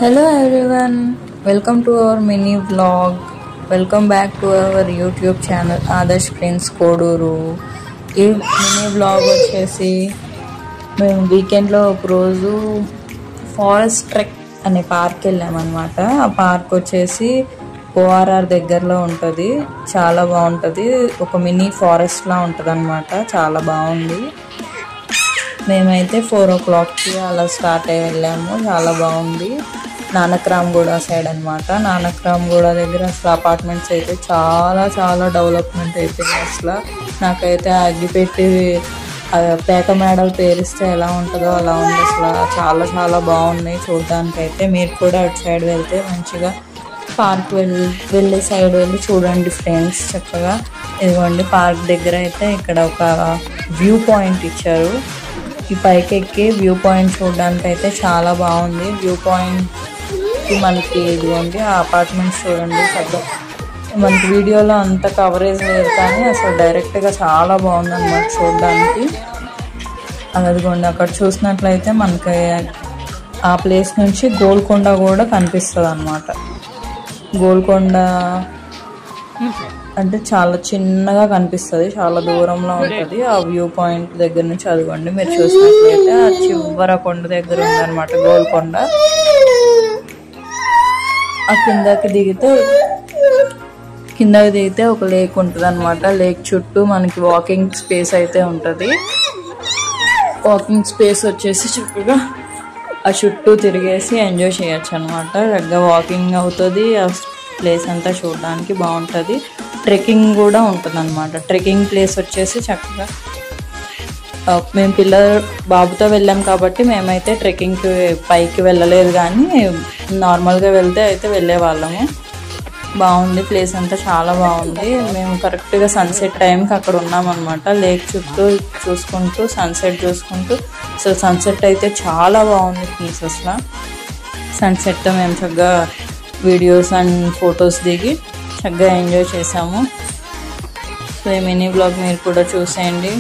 Hello everyone, welcome to our mini vlog. Welcome back to our YouTube channel Adarsh Prince Koduru. ఈ mini vlog వచ్చేసి మేము వీకెండ్లో ఒక రోజు ఫారెస్ట్ ట్రెక్ అనే పార్క్ వెళ్ళామన్నమాట. ఆ పార్క్ వచ్చేసి ఓఆర్ఆర్ దగ్గరలో ఉంటుంది. చాలా బాగుంటుంది. ఒక మినీ ఫారెస్ట్లా ఉంటుంది అన్నమాట. చాలా బాగుంది. మేమైతే 4 o'clockకి అలా స్టార్ట్ అయ్యి వెళ్ళాము. చాలా బాగుంది. నానక్రామ్గూడ సైడ్ అనమాట. నానక్రామ్గూడ దగ్గర అసలు అపార్ట్మెంట్స్ అయితే చాలా చాలా డెవలప్మెంట్ అయిపోయింది. అసలు నాకైతే అగ్గిపెట్టి పేక మేడలు పేరిస్తే ఎలా ఉంటుందో అలా ఉంది. అసలు చాలా చాలా బాగున్నాయి చూడడానికి. అయితే మీరు కూడా అటు సైడ్ వెళ్తే మంచిగా పార్క్ వెళ్ళే సైడ్ వెళ్ళి చూడండి ఫ్రెండ్స్. చక్కగా ఇదిగోండి పార్క్ దగ్గర అయితే ఇక్కడ ఒక వ్యూ పాయింట్ ఇచ్చారు. ఈ పైకి ఎక్కి వ్యూ పాయింట్ చూడడానికి అయితే చాలా బాగుంది. వ్యూ పాయింట్కి మనకి ఇదిగోండి ఆ అపార్ట్మెంట్స్ చూడండి. మనకి వీడియోలో అంత కవరేజ్ లేదు కానీ అసలు డైరెక్ట్గా చాలా బాగుంది అన్నమాట చూడడానికి. అదిగోండి అక్కడ చూసినట్లయితే మనకి ఆ ప్లేస్ నుంచి గోల్కొండ కూడా కనిపిస్తుంది అన్నమాట. గోల్కొండ అంటే చాలా చిన్నగా కనిపిస్తుంది, చాలా దూరంలో ఉంటుంది. ఆ వ్యూ పాయింట్ దగ్గర నుంచి అదిగోండి మీరు చూసినట్లయితే ఆ చివర కొండ దగ్గర ఉందన్నమాట గోల్కొండ. ఆ కిందకి దిగితే ఒక లేక్ ఉంటుంది అనమాట. లేక్ చుట్టూ మనకి వాకింగ్ స్పేస్ అయితే ఉంటుంది. వాకింగ్ స్పేస్ వచ్చేసి చక్కగా ఆ చుట్టూ తిరిగేసి ఎంజాయ్ చేయొచ్చు అనమాట. చక్కగా వాకింగ్ అవుతుంది. ఆ ప్లేస్ అంతా చూడడానికి బాగుంటుంది. ట్రెక్కింగ్ కూడా ఉంటుంది అనమాట. ట్రెక్కింగ్ ప్లేస్ వచ్చేసి చక్కగా మేము బాబుతో వెళ్ళాం కాబట్టి మేమైతే ట్రెక్కింగ్కి పైకి వెళ్ళలేదు, కానీ నార్మల్గా వెళ్తే అయితే వెళ్ళే వాళ్ళము. బాగుంది ప్లేస్ అంతా, చాలా బాగుంది. మేము కరెక్ట్గా సన్సెట్ టైంకి అక్కడ ఉన్నామన్నమాట. లేక్ చుట్టూ చూసుకుంటూ సన్సెట్ చూసుకుంటూ అసలు సన్సెట్ అయితే చాలా బాగుంది ప్లీజ్. అసలు సన్సెట్తో మేము చక్కగా వీడియోస్ అండ్ ఫొటోస్ దిగి చక్కగా ఎంజాయ్ చేసాము. సో ఈ మినీ బ్లాగ్ మీరు కూడా చూసేయండి.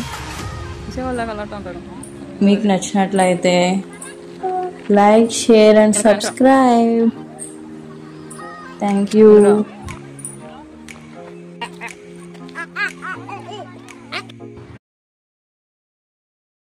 మీకు నచ్చినట్లయితే like, share and subscribe. Thank you.